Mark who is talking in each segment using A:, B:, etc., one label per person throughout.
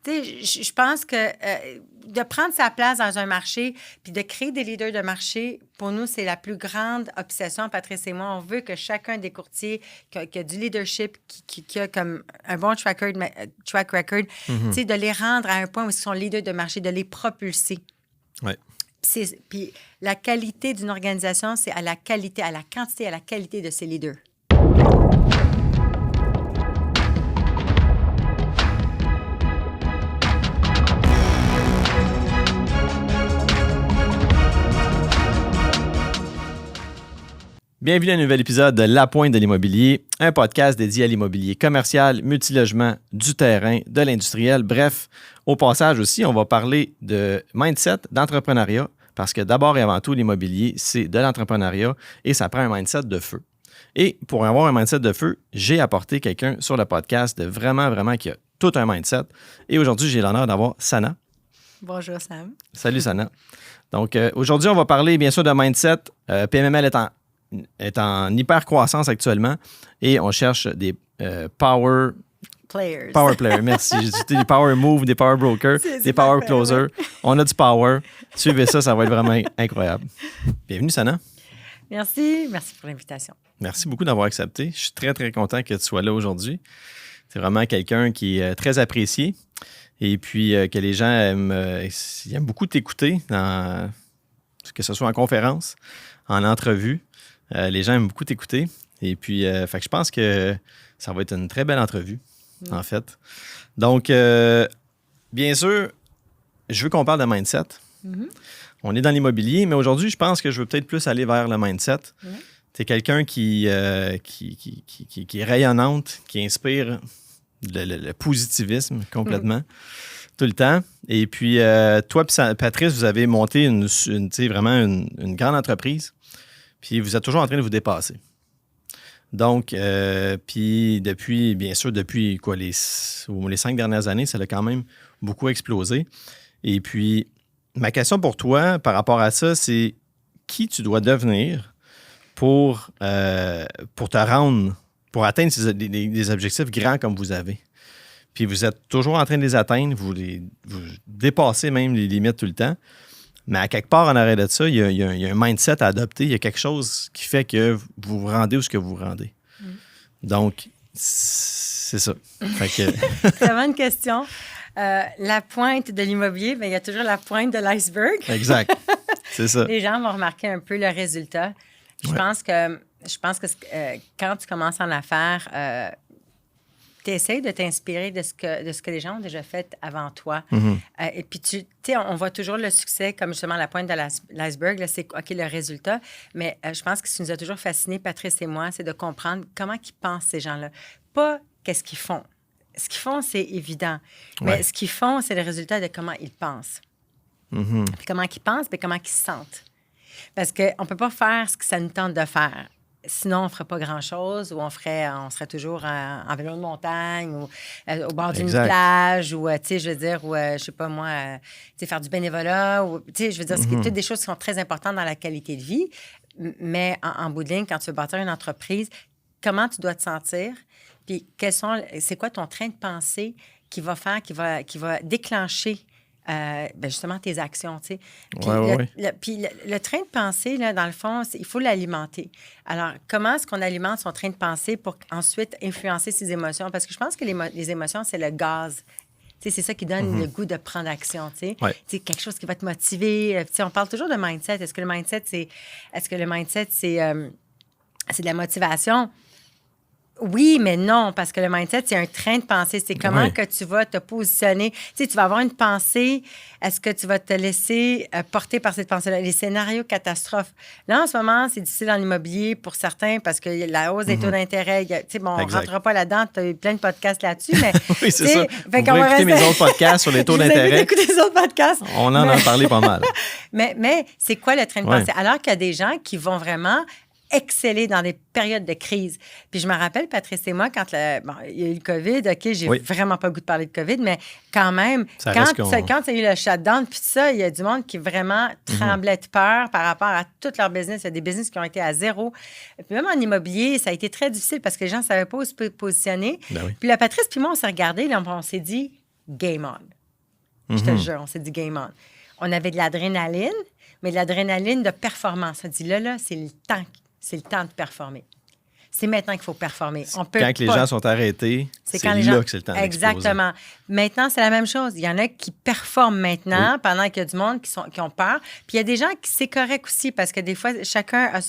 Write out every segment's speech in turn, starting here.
A: tu sais, je pense que de prendre sa place dans un marché puis de créer des leaders de marché, pour nous, c'est la plus grande obsession, Patrice et moi. On veut que chacun des courtiers qui a du leadership, qui a comme un bon track record, tu sais, de les rendre à un point où ils sont leaders de marché, de les propulser.
B: Oui.
A: Puis la qualité d'une organisation, c'est à la quantité, à la qualité de ses leaders.
B: Bienvenue à un nouvel épisode de La Pointe de l'immobilier, un podcast dédié à l'immobilier commercial, multilogement, du terrain, de l'industriel. Bref, au passage aussi, on va parler de mindset, d'entrepreneuriat, parce que d'abord et avant tout, l'immobilier, c'est de l'entrepreneuriat et ça prend un mindset de feu. Et pour avoir un mindset de feu, j'ai apporté quelqu'un sur le podcast de vraiment qui a tout un mindset. Et aujourd'hui, j'ai l'honneur d'avoir Sana.
A: Bonjour, Sam.
B: Salut, Sana. Donc, aujourd'hui, on va parler bien sûr de mindset. PMML est en hyper croissance actuellement et on cherche des power
A: players.
B: Power players, merci. J'ai dit des power moves, des power brokers, des power closers. Ouais. On a du power. Suivez ça, ça va être vraiment incroyable. Bienvenue, Sana.
A: Merci pour l'invitation.
B: Merci beaucoup d'avoir accepté. Je suis très content que tu sois là aujourd'hui. C'est vraiment quelqu'un qui est très apprécié et puis que les gens aiment beaucoup t'écouter, que ce soit en conférence, en entrevue. Les gens aiment beaucoup t'écouter. Et puis, fait que je pense que ça va être une très belle entrevue, en fait. Donc, bien sûr, je veux qu'on parle de mindset. Mm-hmm. On est dans l'immobilier, mais aujourd'hui, je pense que je veux peut-être plus aller vers le mindset. Mm-hmm. Tu es quelqu'un qui est rayonnante, qui inspire le positivisme complètement, tout le temps. Et puis, toi et Patrice, vous avez monté vraiment une grande entreprise. Puis vous êtes toujours en train de vous dépasser. Donc, puis depuis quoi, les 5 dernières années, ça a quand même beaucoup explosé. Et puis, ma question pour toi par rapport à ça, c'est qui tu dois devenir pour te rendre, pour atteindre des objectifs grands comme vous avez. Puis vous êtes toujours en train de les atteindre, vous dépassez même les limites tout le temps. Mais à quelque part, en arrière de ça, il y a un mindset à adopter. Il y a quelque chose qui fait que vous vous rendez où ce que vous vous rendez. Mm. Donc, c'est ça. Fait que...
A: C'est vraiment une question. La pointe de l'immobilier, bien, il y a toujours la pointe de l'iceberg.
B: Exact. C'est ça.
A: Les gens vont remarquer un peu le résultat. Je pense que quand tu commences en affaires, tu essaies de t'inspirer de ce que les gens ont déjà fait avant toi. Mm-hmm. Et puis, tu sais, on voit toujours le succès comme justement la pointe de l'iceberg. Là, c'est OK, le résultat. Mais je pense que ce qui nous a toujours fascinés, Patrice et moi, c'est de comprendre comment ils pensent, ces gens-là. Pas qu'est-ce qu'ils font. Ce qu'ils font, c'est évident. Mais ce qu'ils font, c'est le résultat de comment ils pensent. Mm-hmm. Puis comment ils pensent, puis comment ils se sentent. Parce qu'on ne peut pas faire ce que ça nous tente de faire. Sinon, on ne ferait pas grand-chose ou on serait toujours en vélo de montagne ou au bord d'une plage ou, tu sais, je veux dire, ou, je sais pas moi, tu sais, faire du bénévolat ou, tu sais, je veux dire, c'est toutes des choses qui sont très importantes dans la qualité de vie. Mais en bout de ligne, quand tu veux bâtir une entreprise, comment tu dois te sentir? Puis, c'est quoi ton train de pensée qui va déclencher justement tes actions, tu sais. Puis le train de pensée, là, dans le fond, il faut l'alimenter. Alors, comment est-ce qu'on alimente son train de pensée pour ensuite influencer ses émotions? Parce que je pense que les émotions, c'est le gaz. Tu sais, c'est ça qui donne le goût de prendre action, tu sais. C'est quelque chose qui va te motiver. Tu sais, on parle toujours de mindset. Est-ce que le mindset, c'est de la motivation? Oui, mais non, parce que le mindset, c'est un train de pensée. C'est comment que tu vas te positionner. Tu sais, tu vas avoir une pensée. Est-ce que tu vas te laisser porter par cette pensée-là? Les scénarios catastrophes. Là, en ce moment, c'est difficile dans l'immobilier pour certains parce que la hausse des taux d'intérêt, tu sais, bon, on ne rentrera pas là-dedans. Tu as eu plein de podcasts là-dessus, mais...
B: Oui, c'est ça. Vous pouvez écouter mes autres podcasts sur les taux d'intérêt.
A: Écouter les autres podcasts.
B: On en a parlé pas mal.
A: mais c'est quoi le train de pensée? Alors qu'il y a des gens qui vont vraiment exceller dans des périodes de crise. Puis je me rappelle, Patrice et moi, quand il y a eu le COVID, OK, j'ai vraiment pas le goût de parler de COVID, mais quand même, quand il y a eu le shutdown, puis ça, il y a du monde qui vraiment tremblait de peur par rapport à tout leur business. Il y a des business qui ont été à zéro. Puis même en immobilier, ça a été très difficile parce que les gens ne savaient pas où se positionner. Puis la Patrice puis moi, on s'est regardés, là, on s'est dit « game on ». Je te jure, on s'est dit game on. On avait de l'adrénaline, mais de l'adrénaline de performance. On dit là, c'est le temps de performer. C'est maintenant qu'il faut performer. On peut
B: quand les gens sont arrêtés, c'est là que c'est le temps d'exploser.
A: Exactement. Maintenant, c'est la même chose. Il y en a qui performent maintenant pendant qu'il y a du monde qui ont peur. Puis il y a des gens qui, c'est correct aussi parce que des fois, chacun a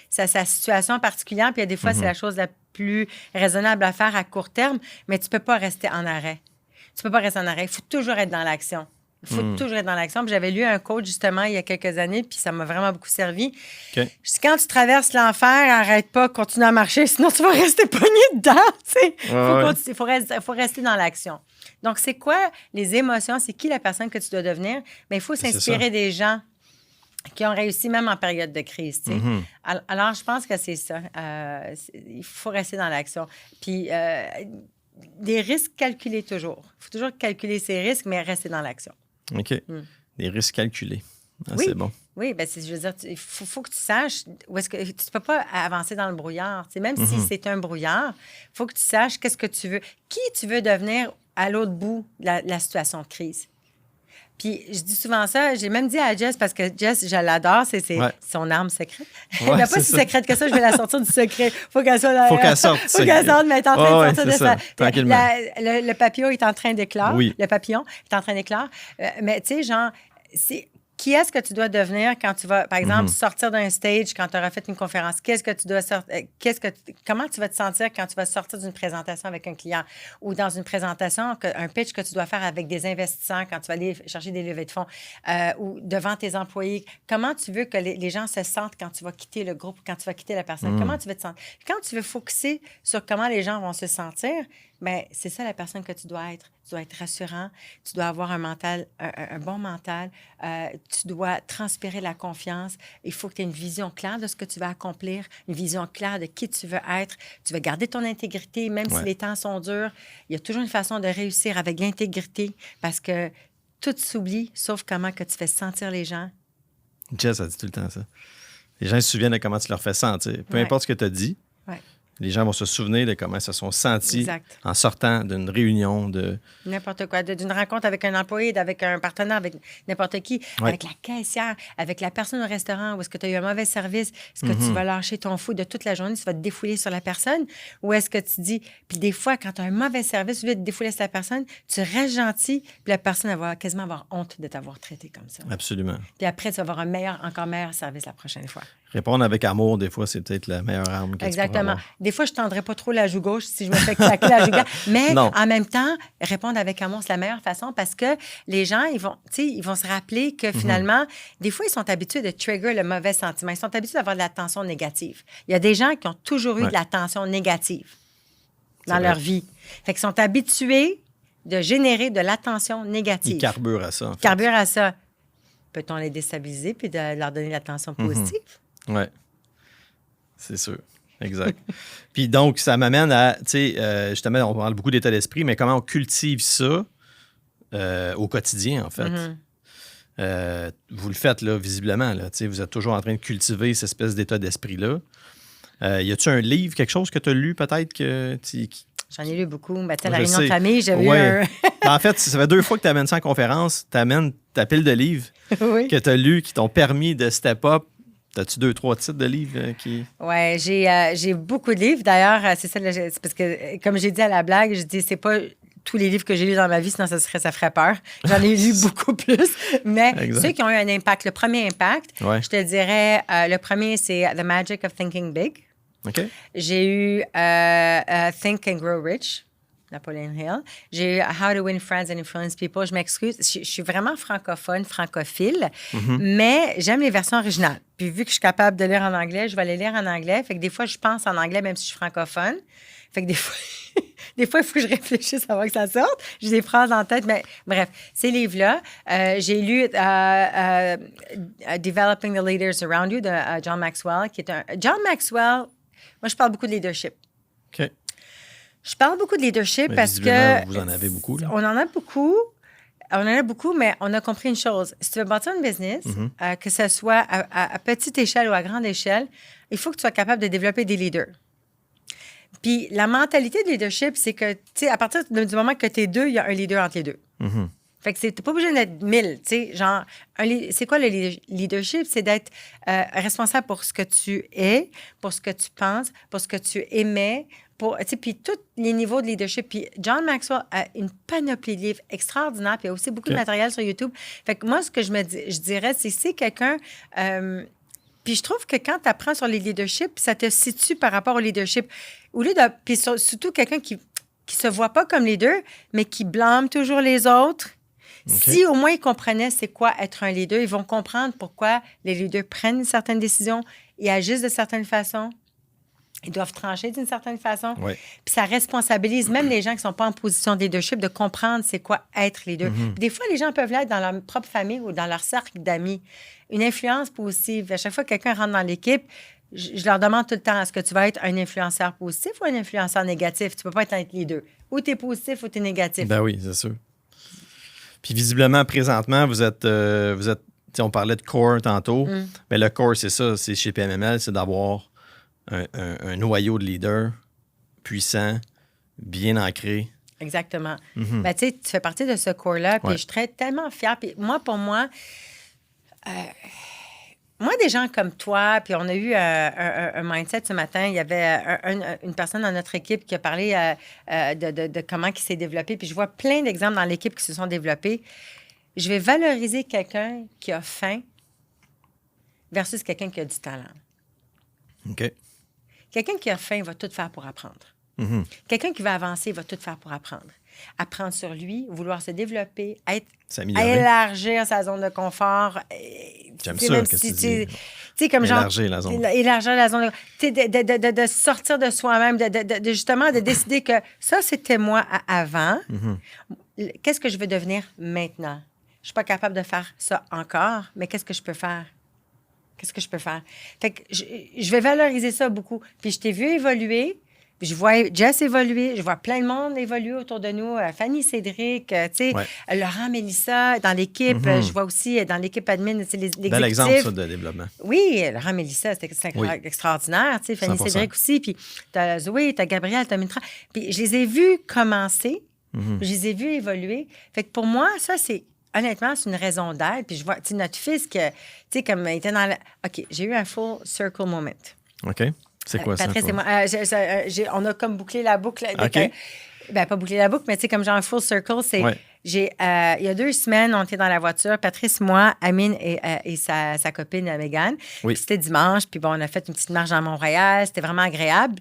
A: sa situation particulière. Puis il y a des fois, c'est la chose la plus raisonnable à faire à court terme, mais tu ne peux pas rester en arrêt. Il faut toujours être dans l'action. Il faut toujours être dans l'action. Puis j'avais lu un coach, justement, il y a quelques années, puis ça m'a vraiment beaucoup servi.
B: Okay.
A: Je dis, quand tu traverses l'enfer, arrête pas, continue à marcher, sinon tu vas rester pogné dedans. Il faut rester dans l'action. Donc, c'est quoi les émotions? C'est qui la personne que tu dois devenir? Bien, il faut s'inspirer des gens qui ont réussi même en période de crise. Alors, je pense que c'est ça. Il faut rester dans l'action. Puis, des risques calculés toujours. Il faut toujours calculer ses risques, mais rester dans l'action.
B: OK. Des risques calculés.
A: Oui.
B: C'est bon.
A: Oui, bien, je veux dire, il faut que tu saches où est-ce que... Tu ne peux pas avancer dans le brouillard. Même si c'est un brouillard, il faut que tu saches qu'est-ce que tu veux. Qui tu veux devenir à l'autre bout de la situation de crise. Puis, je dis souvent ça, j'ai même dit à Jess, parce que Jess, je l'adore, c'est son arme secrète. Elle n'est pas si secrète que ça, je vais la sortir du secret. Faut qu'elle sorte, mais elle est en train de sortir de ça. Le papillon est en train d'éclore.
B: Oui.
A: Le papillon est en train d'éclore. Mais tu sais, genre, qui est-ce que tu dois devenir quand tu vas, par exemple, sortir d'un stage quand tu auras fait une conférence? Qu'est-ce que tu dois sortir? Comment tu vas te sentir quand tu vas sortir d'une présentation avec un client ou dans une présentation, un pitch que tu dois faire avec des investisseurs quand tu vas aller chercher des levées de fonds ou devant tes employés? Comment tu veux que les gens se sentent quand tu vas quitter le groupe, quand tu vas quitter la personne? Comment tu veux te sentir? Quand tu veux focusser sur comment les gens vont se sentir, bien, c'est ça la personne que tu dois être. Tu dois être rassurant, tu dois avoir un bon mental, tu dois transpirer la confiance. Il faut que tu aies une vision claire de ce que tu vas accomplir, une vision claire de qui tu veux être. Tu veux garder ton intégrité, même si les temps sont durs. Il y a toujours une façon de réussir avec l'intégrité parce que tout s'oublie, sauf comment que tu fais sentir les gens.
B: Jess a dit tout le temps ça. Les gens se souviennent de comment tu leur fais sentir. Peu importe ce que tu as dit. Les gens vont se souvenir de comment ils se sont sentis en sortant d'une réunion de...
A: N'importe quoi, d'une rencontre avec un employé, avec un partenaire, avec n'importe qui, avec la caissière, avec la personne au restaurant, où est-ce que tu as eu un mauvais service, est-ce que tu vas lâcher ton fou de toute la journée, tu vas te défouler sur la personne, ou est-ce que tu dis... Puis des fois, quand tu as un mauvais service, tu veux te défouler sur la personne, tu restes gentil, puis la personne va quasiment avoir honte de t'avoir traité comme ça.
B: Absolument.
A: Puis après, tu vas avoir un encore meilleur service la prochaine fois.
B: Répondre avec amour, des fois, c'est peut-être la meilleure arme que
A: Exactement.
B: tu peux avoir.
A: Des fois, je ne tendrais pas trop la joue gauche si je me fais claquer la joue gauche. Mais en même temps, répondre avec amour, c'est la meilleure façon parce que les gens, ils vont se rappeler que finalement, des fois, ils sont habitués de trigger le mauvais sentiment. Ils sont habitués d'avoir de la tension négative. Il y a des gens qui ont toujours eu de la tension négative dans leur vie. Fait qu'ils sont habitués de générer de l'attention négative.
B: Ils carburent à ça, en fait.
A: Peut-on les déstabiliser puis de leur donner l'attention positive?
B: Oui, c'est sûr. Exact. Puis donc, ça m'amène à, tu sais, justement, on parle beaucoup d'état d'esprit, mais comment on cultive ça au quotidien, en fait. Vous le faites, là, visiblement. Là, tu sais, vous êtes toujours en train de cultiver cette espèce d'état d'esprit-là. Y a-tu un livre, quelque chose que tu as lu, peut-être?
A: J'en ai lu beaucoup. Ben, tu sais, la réunion de famille, j'avais eu un...
B: En fait, ça fait 2 fois que tu amènes ça en conférence. Tu amènes ta pile de livres que tu as lus, qui t'ont permis de step up. As-tu 2-3 titres de livres qui...
A: Oui, j'ai beaucoup de livres. D'ailleurs, c'est ça, c'est parce que, comme j'ai dit à la blague, je dis, c'est pas tous les livres que j'ai lus dans ma vie, sinon ça ferait peur. J'en ai lu beaucoup plus. Mais ceux qui ont eu un impact, le premier impact, je te dirais, le premier, c'est The Magic of Thinking Big.
B: Okay.
A: J'ai eu Think and Grow Rich, Napoleon Hill. J'ai eu How to Win Friends and Influence People. Je m'excuse, je suis vraiment francophile, mais j'aime les versions originales. Puis vu que je suis capable de lire en anglais, je vais les lire en anglais. Fait que des fois, je pense en anglais, même si je suis francophone. Fait que des fois, il faut que je réfléchisse avant que ça sorte. J'ai des phrases en tête, mais bref, ces livres-là. J'ai lu Developing the Leaders Around You de John Maxwell, qui est John Maxwell, moi, je parle beaucoup de leadership.
B: OK.
A: Je parle beaucoup de leadership parce que...
B: Vous en avez beaucoup, là.
A: On en a beaucoup, mais on a compris une chose. Si tu veux bâtir une business, que ce soit à petite échelle ou à grande échelle, il faut que tu sois capable de développer des leaders. Puis la mentalité de leadership, c'est que, tu sais, à partir du moment que tu es deux, il y a un leader entre les deux. Fait que t'es pas obligé d'être 1000, tu sais. Genre, c'est quoi le leadership? C'est d'être responsable pour ce que tu es, pour ce que tu penses, pour ce que tu émets, puis tous les niveaux de leadership. Puis John Maxwell a une panoplie de livres extraordinaires, puis il y a aussi beaucoup de matériel sur YouTube. Fait que moi, ce que je dirais, c'est si quelqu'un... puis je trouve que quand tu apprends sur les leaderships, ça te situe par rapport au leadership. Au lieu de... Puis surtout quelqu'un qui se voit pas comme leader, mais qui blâme toujours les autres. Okay. Si au moins ils comprenaient c'est quoi être un leader, ils vont comprendre pourquoi les leaders prennent certaines décisions, ils agissent de certaines façons. Ils doivent trancher d'une certaine façon.
B: Oui.
A: Puis ça responsabilise même les gens qui ne sont pas en position de leadership de comprendre c'est quoi être leader. Des fois, les gens peuvent l'être dans leur propre famille ou dans leur cercle d'amis. Une influence positive. À chaque fois que quelqu'un rentre dans l'équipe, je leur demande tout le temps, est-ce que tu vas être un influenceur positif ou un influenceur négatif? Tu ne peux pas être les deux. Ou tu es positif ou tu es négatif.
B: Ben oui, c'est sûr. Puis visiblement, présentement, vous êtes on parlait de core tantôt. Mais le core, c'est ça, c'est chez PMML, c'est d'avoir un noyau de leader puissant, bien ancré.
A: Exactement. Ben, tu sais, tu fais partie de ce core-là, puis je suis tellement fière. Puis pour moi, des gens comme toi, puis on a eu un mindset ce matin. Il y avait une personne dans notre équipe qui a parlé de comment il s'est développé. Puis je vois plein d'exemples dans l'équipe qui se sont développés. Je vais valoriser quelqu'un qui a faim versus quelqu'un qui a du talent.
B: OK.
A: Quelqu'un qui a faim va tout faire pour apprendre. Quelqu'un qui va avancer va tout faire pour apprendre. Apprendre sur lui, vouloir se développer, élargir sa zone de confort.
B: J'aime ça que tu dis.
A: Tu sais, comme
B: élargir la zone.
A: Élargir la zone. Tu sais, de sortir de soi-même, justement, de décider que ça, c'était moi avant. Qu'est-ce que je veux devenir maintenant? Je ne suis pas capable de faire ça encore, mais qu'est-ce que je peux faire? Qu'est-ce que je peux faire? Fait que je vais valoriser ça beaucoup. Puis je t'ai vu évoluer. Puis je vois Jess évoluer. Je vois plein de monde évoluer autour de nous. Fanny, Cédric, tu sais, Laurent, Mélissa, dans l'équipe. Je vois aussi dans l'équipe admin, l'exécutif.
B: Bel exemple, ça, de développement.
A: Oui, Laurent, Mélissa, c'était extraordinaire. Tu sais, Fanny, 100%. Cédric aussi. Puis t'as Zoé, t'as Gabriel, t'as Mitra. Puis je les ai vus commencer. Je les ai vus évoluer. Fait que pour moi, ça, c'est... Honnêtement, c'est une raison d'être. Puis je vois, tu sais, notre fils, tu sais, comme il était dans OK, j'ai eu un full circle moment.
B: OK. C'est quoi ça?
A: Patrice et moi, on a comme bouclé la boucle.
B: OK.
A: Pas bouclé la boucle, mais tu sais, comme genre un full circle, c'est... Ouais. Il y a 2 semaines, on était dans la voiture, Patrice, moi, Amine et sa copine, Mégane. Oui. C'était dimanche, puis bon, on a fait une petite marche dans Montréal. C'était vraiment agréable.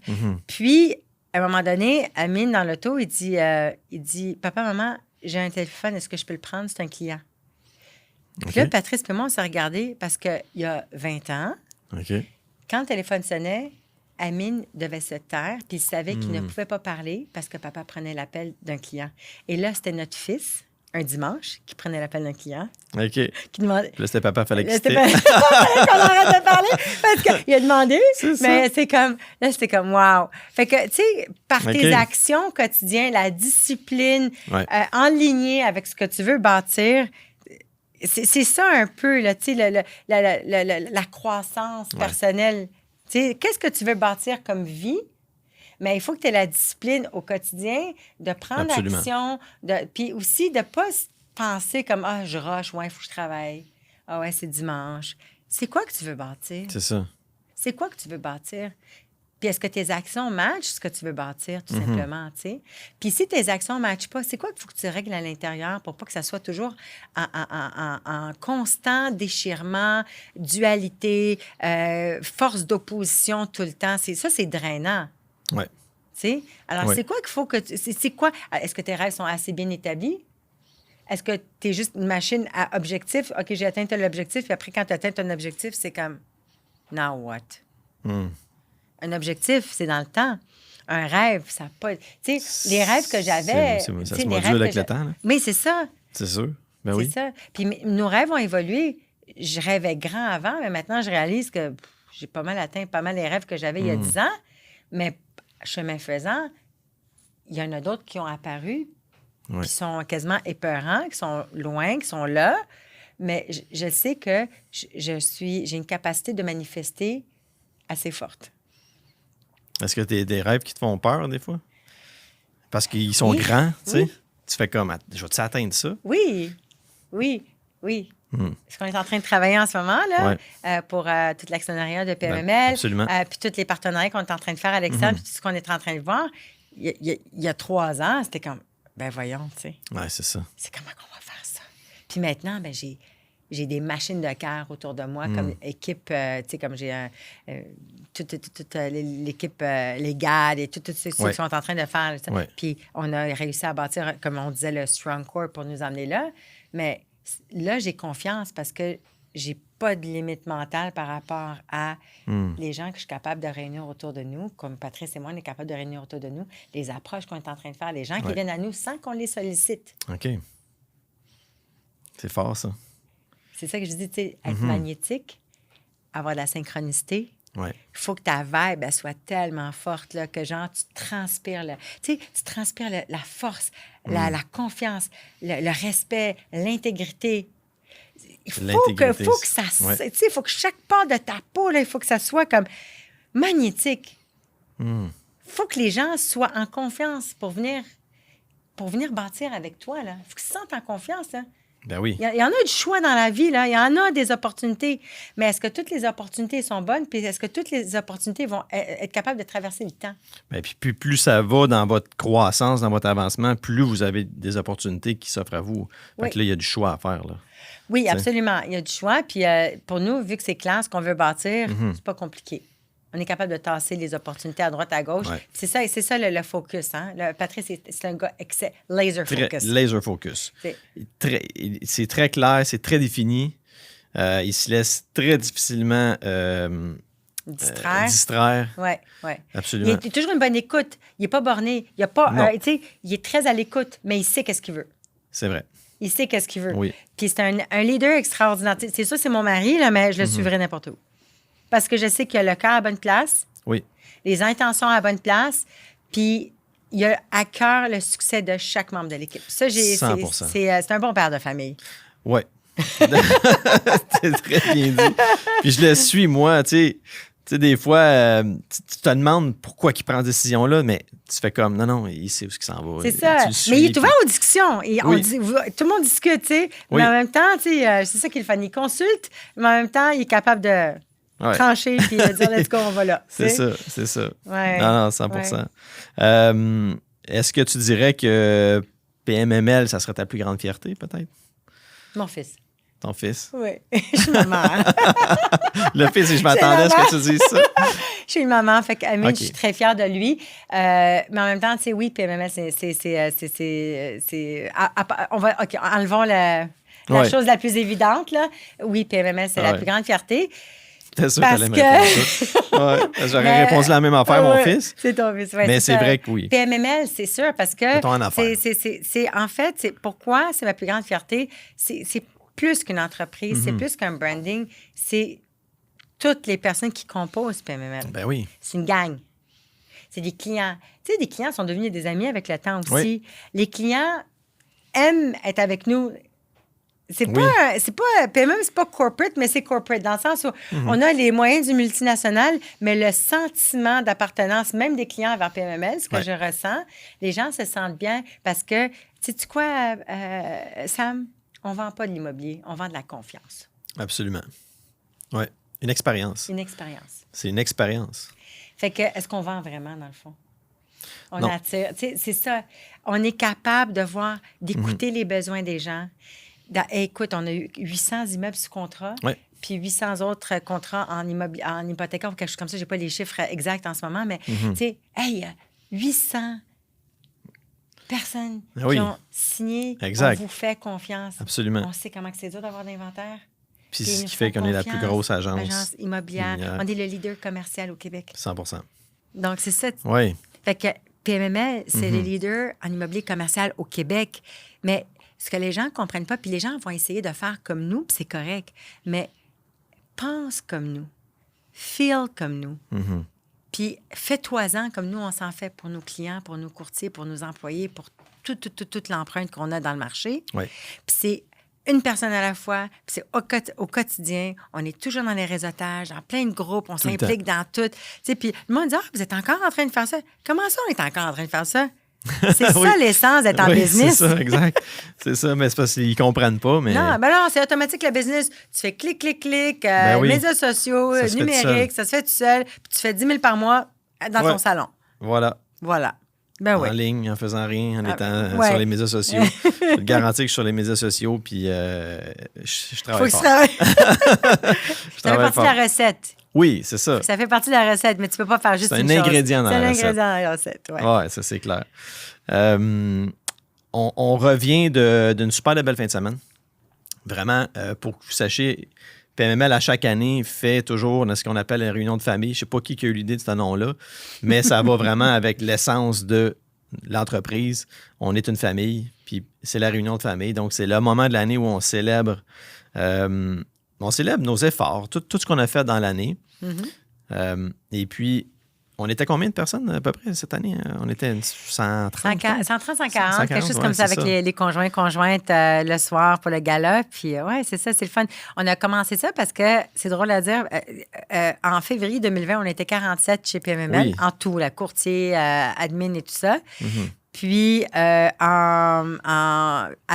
A: Puis, à un moment donné, Amine, dans l'auto, il dit, papa, maman, j'ai un téléphone, est-ce que je peux le prendre? C'est un client. Puis là, Patrice et moi, on s'est regardés parce qu'il y a 20 ans, quand le téléphone sonnait, Amine devait se taire, puis il savait qu'il ne pouvait pas parler parce que papa prenait l'appel d'un client. Et là, c'était notre fils, un dimanche, qui prenait l'appel d'un client.
B: OK.
A: Qui demandait...
B: Là, c'était papa, fallait quitter.
A: Fallait qu'on arrête de parler parce qu'il a demandé. Mais c'est comme... Là, c'était comme, wow. Fait que, tu sais, par tes actions quotidiennes, la discipline, enlignée avec ce que tu veux bâtir... C'est ça un peu, là, tu sais, la croissance personnelle. Tu sais, qu'est-ce que tu veux bâtir comme vie? Mais il faut que tu aies la discipline au quotidien de prendre action, puis aussi de ne pas penser comme « Ah, je rush, ouais, il faut que je travaille. Ah ouais, c'est dimanche. » C'est quoi que tu veux bâtir?
B: C'est ça.
A: C'est quoi que tu veux bâtir? Puis est-ce que tes actions matchent ce que tu veux bâtir, tout simplement, tu sais? Puis si tes actions ne matchent pas, c'est quoi qu'il faut que tu règles à l'intérieur pour pas que ça soit toujours en constant déchirement, dualité, force d'opposition tout le temps? Ça, c'est drainant.
B: Oui.
A: Tu sais? Alors, c'est quoi qu'il faut que... C'est quoi? Est-ce que tes rêves sont assez bien établis? Est-ce que tu es juste une machine à objectif? OK, j'ai atteint ton objectif, puis après, quand tu atteins ton objectif, c'est comme... Now what? Un objectif, c'est dans le temps. Un rêve, ça n'a pas... Tu sais, les rêves que j'avais...
B: Ça se module avec le temps, là.
A: Mais c'est ça.
B: C'est sûr. Ben oui.
A: C'est ça. Puis nos rêves ont évolué. Je rêvais grand avant, mais maintenant, je réalise que j'ai pas mal atteint les rêves que j'avais il y a 10 ans. Mais chemin faisant, il y en a d'autres qui ont apparu, qui sont quasiment épeurants, qui sont loin, qui sont là. Mais je sais que j'ai une capacité de manifester assez forte.
B: Est-ce que tu as des rêves qui te font peur, des fois? Parce qu'ils sont grands, tu sais? tu fais comme, je vais-tu atteindre ça?
A: Oui. Ce qu'on est en train de travailler en ce moment là, pour toute l'actionnariat de PMML,
B: absolument.
A: Puis tous les partenariats qu'on est en train de faire avec ça, puis tout ce qu'on est en train de voir, il y a 3 ans, c'était comme, ben voyons, tu sais.
B: Oui, c'est ça.
A: C'est comment qu'on va faire ça? Puis maintenant, ben j'ai des machines de cœur autour de moi, comme équipe, tu sais, comme j'ai toute l'équipe légale et tous ceux qui sont en train de faire. Puis on a réussi à bâtir, comme on disait, le Strong Core pour nous amener là. Mais là, j'ai confiance parce que j'ai pas de limite mentale par rapport à les gens que je suis capable de réunir autour de nous, comme Patrice et moi, on est capable de réunir autour de nous, les approches qu'on est en train de faire, les gens qui viennent à nous sans qu'on les sollicite.
B: OK. C'est fort, ça.
A: C'est ça que je dis, tu sais, être magnétique, avoir de la synchronicité.
B: Il
A: faut que ta vibe elle soit tellement forte là, que genre tu transpires tu transpires la force, la confiance, le respect, l'intégrité. Il faut que ça, tu sais, il faut que chaque part de ta peau là, il faut que ça soit comme magnétique. Il faut que les gens soient en confiance pour venir bâtir avec toi là. Il faut qu'ils se sentent en confiance là.
B: Ben oui.
A: Il y en a du choix dans la vie, là. Il y en a des opportunités. Mais est-ce que toutes les opportunités sont bonnes? Puis est-ce que toutes les opportunités vont être capables de traverser le temps?
B: Bien, puis plus ça va dans votre croissance, dans votre avancement, plus vous avez des opportunités qui s'offrent à vous. Fait que là, il y a du choix à faire, là.
A: Oui, absolument. Il y a du choix. Puis pour nous, vu que c'est clair ce qu'on veut bâtir, c'est pas compliqué. On est capable de tasser les opportunités à droite, à gauche. C'est ça le focus. Hein? Patrice, c'est un gars laser focus.
B: Laser focus. C'est très clair, c'est très défini. Il se laisse très difficilement distraire.
A: Oui.
B: Absolument.
A: Il est toujours une bonne écoute. Il n'est pas borné. Il est très à l'écoute, mais il sait qu'est-ce qu'il veut.
B: C'est vrai.
A: Il sait qu'est-ce qu'il veut.
B: Oui.
A: Puis c'est un leader extraordinaire. C'est ça, c'est mon mari, là, mais je le suivrai n'importe où. Parce que je sais qu'il a le cœur à bonne place, les intentions à bonne place, puis il a à cœur le succès de chaque membre de l'équipe. Ça,
B: 100%.
A: C'est un bon père de famille.
B: Oui. C'est très bien dit. Puis je le suis, moi, tu sais, des fois, tu te demandes pourquoi il prend cette décision-là, mais tu fais comme, non, il sait où il s'en va.
A: C'est ça. Mais il est ouvert aux discussions. Et tout le monde discute, tu sais. Mais en même temps, tu sais, c'est ça qu'il fait. Il consulte, mais en même temps, il est capable de trancher puis dire, let's go, on va là.
B: C'est ça.
A: Ouais.
B: Non, 100%. Est-ce que tu dirais que PMML, ça serait ta plus grande fierté, peut-être?
A: Mon fils.
B: Ton fils?
A: Oui. Je suis maman.
B: Le fils, je m'attendais à ce que tu dises ça.
A: Je suis une maman, fait que je suis très fière de lui. Mais en même temps, tu sais, oui, PMML, enlevons la chose la plus évidente, là. Oui, PMML, c'est la plus grande fierté.
B: T'es sûr qu'elle aimerait répondre ça? J'aurais répondu la même affaire, mon fils.
A: C'est ton fils,
B: mais c'est vrai que oui.
A: PMML, c'est sûr, parce que
B: en
A: fait, pourquoi c'est ma plus grande fierté? C'est plus qu'une entreprise, c'est plus qu'un branding, c'est toutes les personnes qui composent PMML.
B: Ben oui.
A: C'est une gang. C'est des clients. Tu sais, des clients sont devenus des amis avec le temps aussi.
B: Oui.
A: Les clients aiment être avec nous. C'est pas PMM, c'est pas corporate, mais c'est corporate dans le sens où on a les moyens du multinational, mais le sentiment d'appartenance, même des clients vers PMML, ce que je ressens, les gens se sentent bien parce que, sais-tu quoi, Sam? On vend pas de l'immobilier, on vend de la confiance.
B: Absolument. Oui, une expérience.
A: Une expérience.
B: C'est une expérience.
A: Fait que, est-ce qu'on vend vraiment, dans le fond? On
B: non.
A: attire. Tu sais, c'est ça. On est capable de voir, d'écouter les besoins des gens. Écoute, on a eu 800 immeubles sous contrat, puis 800 autres contrats en hypothécaire ou quelque chose comme ça. Je n'ai pas les chiffres exacts en ce moment, mais tu sais, 800 personnes qui ont signé.
B: Exact.
A: On vous fait confiance.
B: Absolument.
A: On sait comment c'est dur d'avoir d'inventaire.
B: Puis ce qui fait qu'on est la plus grosse agence
A: immobilière. On est le leader commercial au Québec.
B: 100%.
A: Donc, c'est ça.
B: Oui.
A: Fait que PMML, c'est le leader en immobilier commercial au Québec. Mais ce que les gens ne comprennent pas, puis les gens vont essayer de faire comme nous, puis c'est correct, mais pense comme nous, feel comme nous, puis fais-toi-en comme nous, on s'en fait pour nos clients, pour nos courtiers, pour nos employés, pour toute l'empreinte qu'on a dans le marché.
B: Oui.
A: Puis c'est une personne à la fois, puis c'est au quotidien, on est toujours dans les réseautages, dans plein de groupes, on s'implique dans tout. Tu sais, puis le monde dit « Ah, vous êtes encore en train de faire ça? » Comment ça, on est encore en train de faire ça? C'est ça l'essence d'être en business.
B: C'est ça, exact. C'est ça, mais c'est parce qu'ils ne comprennent pas. Mais...
A: Non, c'est automatique le business. Tu fais clic, clic, clic, médias sociaux, numérique, ça se fait tout seul. Puis tu fais 10 000 par mois dans ton salon.
B: Voilà.
A: Ben
B: en ligne, en faisant rien, en étant sur les médias sociaux. Je te garantis que je suis sur les médias sociaux, puis je travaille fort.
A: Ça fait partie de la recette.
B: Oui, c'est ça.
A: Ça fait partie de la recette, mais tu peux pas faire juste une chose.
B: C'est un ingrédient dans la recette.
A: C'est un ingrédient dans la recette,
B: oui, ça, c'est clair. On revient d'une super belle fin de semaine. Vraiment, pour que vous sachiez, PMML, à chaque année, fait toujours ce qu'on appelle une réunion de famille. Je ne sais pas qui a eu l'idée de ce nom-là, mais ça va vraiment avec l'essence de l'entreprise. On est une famille, puis c'est la réunion de famille. Donc, c'est le moment de l'année où on célèbre nos efforts, tout ce qu'on a fait dans l'année. Mm-hmm. Et puis, on était combien de personnes à peu près cette année? On était 130?
A: 140, quelque chose comme ça avec les conjointes le soir pour le gala. Puis c'est ça, c'est le fun. On a commencé ça parce que, c'est drôle à dire, en février 2020, on était 47 chez PMML, en tout, la courtier, admin et tout ça. Mm-hmm. Puis, à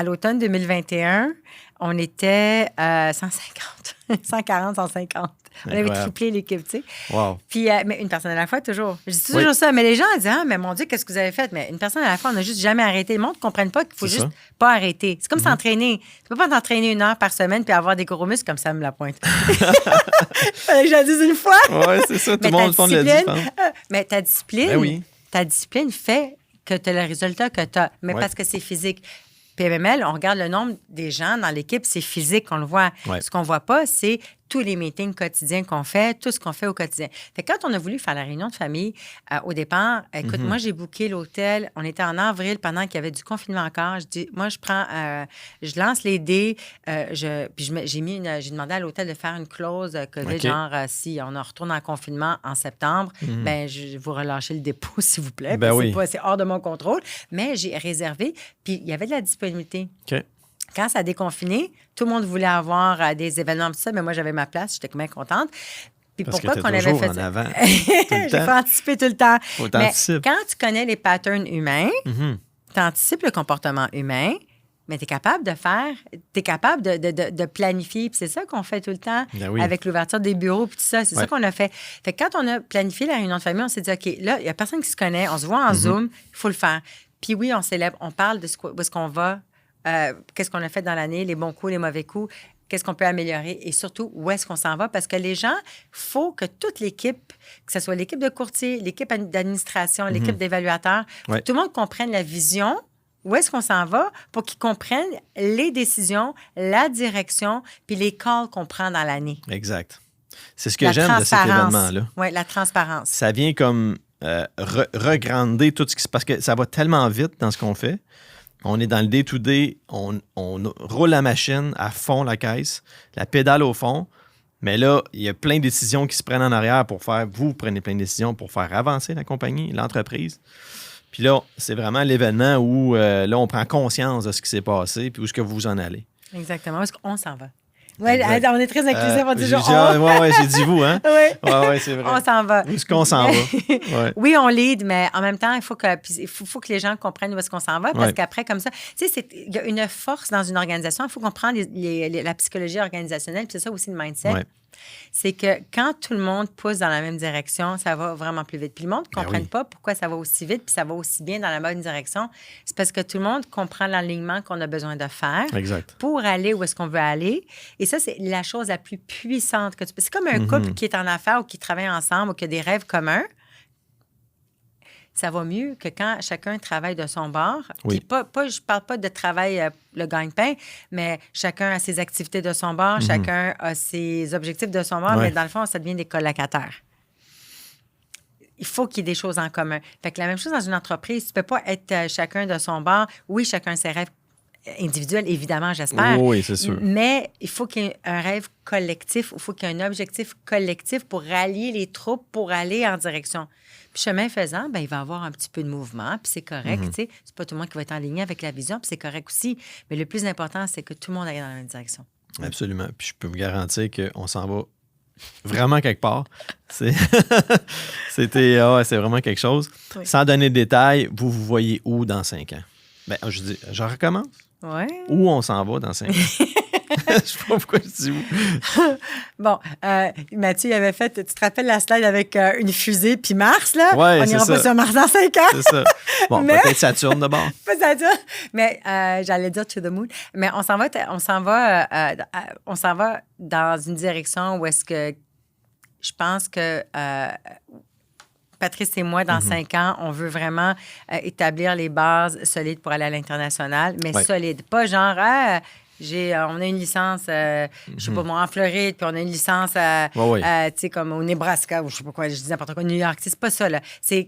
A: l'automne 2021, on était 150, 140, 150. On avait triplé l'équipe, tu sais.
B: Wow.
A: Puis, mais une personne à la fois, toujours. Je dis toujours ça. Mais les gens disent, mais mon Dieu, qu'est-ce que vous avez fait? Mais une personne à la fois, on n'a juste jamais arrêté. Le monde ne comprenne pas qu'il faut juste pas arrêter. C'est comme s'entraîner. Tu peux pas t'entraîner 1 heure par semaine puis avoir des gros muscles comme Sam Lapointe. Fallait que je le dise une fois.
B: Oui, c'est ça. Tout le monde le dit, je pense.
A: Mais ta discipline fait que tu as le résultat que tu as. Mais parce que c'est physique. PMML, on regarde le nombre des gens dans l'équipe, c'est physique, on le voit. Ce qu'on voit pas, c'est tous les meetings quotidiens qu'on fait, tout ce qu'on fait au quotidien. Fait que quand on a voulu faire la réunion de famille, au départ, écoute, moi, j'ai booké l'hôtel. On était en avril pendant qu'il y avait du confinement encore. Je dis, moi, je lance les dés. Puis j'ai demandé à l'hôtel de faire une clause COVID, genre, si on retourne en confinement en septembre, ben je vous relâchez le dépôt, s'il vous plaît. C'est hors de mon contrôle. Mais j'ai réservé, puis il y avait de la disponibilité.
B: OK.
A: Quand ça a déconfiné, tout le monde voulait avoir des événements, tout ça, mais moi, j'avais ma place, j'étais bien contente. Puis
B: parce
A: pourquoi
B: qu'on
A: avait fait
B: ça?
A: J'ai fait anticiper tout le temps. Mais
B: quand
A: tu connais les patterns humains, tu anticipes le comportement humain, mais tu es capable de planifier. Puis c'est ça qu'on fait tout le temps avec l'ouverture des bureaux puis tout ça. C'est ça qu'on a fait. Fait que quand on a planifié la réunion de famille, on s'est dit, OK, là, il n'y a personne qui se connaît, on se voit en Zoom, il faut le faire. Puis oui, on célèbre, on parle de où est-ce qu'on va, qu'est-ce qu'on a fait dans l'année, les bons coups, les mauvais coups, qu'est-ce qu'on peut améliorer et surtout, où est-ce qu'on s'en va? Parce que les gens, il faut que toute l'équipe, que ce soit l'équipe de courtier, l'équipe d'administration, l'équipe d'évaluateurs, que tout le monde comprenne la vision, où est-ce qu'on s'en va pour qu'ils comprennent les décisions, la direction puis les calls qu'on prend dans l'année.
B: Exact. C'est ce que j'aime de cet événement-là.
A: Oui, la transparence.
B: Ça vient comme regrander tout ce qui se passe, parce que ça va tellement vite dans ce qu'on fait. On est dans le day-to-day, on roule la machine à fond, la caisse, la pédale au fond. Mais là, il y a plein de décisions qui se prennent en arrière vous prenez plein de décisions pour faire avancer la compagnie, l'entreprise. Puis là, c'est vraiment l'événement où là, on prend conscience de ce qui s'est passé puis où est-ce que vous en allez.
A: Exactement. Où est-ce qu'on s'en va? Oui, on est très inclusif. On dit
B: j'ai dit vous, hein? Oui, c'est vrai.
A: On s'en va.
B: Où est-ce qu'on s'en va?
A: Oui, on lead, mais en même temps, il faut que les gens comprennent où est-ce qu'on s'en va, parce qu'après, comme ça, tu sais, il y a une force dans une organisation. Il faut comprendre la psychologie organisationnelle, puis c'est ça aussi le mindset. Ouais. C'est que quand tout le monde pousse dans la même direction, ça va vraiment plus vite. Puis le monde ne comprenne pas pourquoi ça va aussi vite puis ça va aussi bien dans la bonne direction. C'est parce que tout le monde comprend l'alignement qu'on a besoin de faire pour aller où est-ce qu'on veut aller. Et ça, c'est la chose la plus puissante que tu peux. C'est comme un couple qui est en affaires ou qui travaille ensemble ou qui a des rêves communs. Ça va mieux que quand chacun travaille de son bord. Puis je parle pas de travail, le gagne-pain, mais chacun a ses activités de son bord, chacun a ses objectifs de son bord, mais dans le fond, ça devient des colocataires. Il faut qu'il y ait des choses en commun. Fait que la même chose dans une entreprise, tu peux pas être chacun de son bord. Oui, chacun a ses rêves individuels, évidemment, j'espère.
B: Oui, c'est sûr.
A: Mais il faut qu'il y ait un rêve collectif, il faut qu'il y ait un objectif collectif pour rallier les troupes, pour aller en direction. Puis chemin faisant, il va y avoir un petit peu de mouvement, puis c'est correct, tu sais. C'est pas tout le monde qui va être en ligne avec la vision, puis c'est correct aussi. Mais le plus important, c'est que tout le monde aille dans la même direction.
B: Absolument. Puis je peux vous garantir qu'on s'en va vraiment quelque part. C'était c'est vraiment quelque chose.
A: Oui.
B: Sans donner de détails, vous voyez où dans 5 ans? Ben, je recommence.
A: Ouais.
B: Où on s'en va dans 5 ans? Je sais pas pourquoi je dis où.
A: Bon, Mathieu, il avait fait, tu te rappelles la slide avec une fusée puis Mars, là?
B: Ouais,
A: on n'ira pas sur Mars dans 5 ans.
B: C'est ça. Bon,
A: Mais...
B: peut-être Saturne d'abord.
A: Pas Saturne. Mais j'allais dire to the moon. Mais on s'en va dans une direction où est-ce que je pense que Patrice et moi, dans 5 ans, on veut vraiment établir les bases solides pour aller à l'international, mais solides. Pas genre, on a une licence, je sais pas moi, en Floride, puis on a une licence, tu sais, comme au Nebraska, ou je sais pas quoi, je dis n'importe quoi, New York. C'est pas ça, là. C'est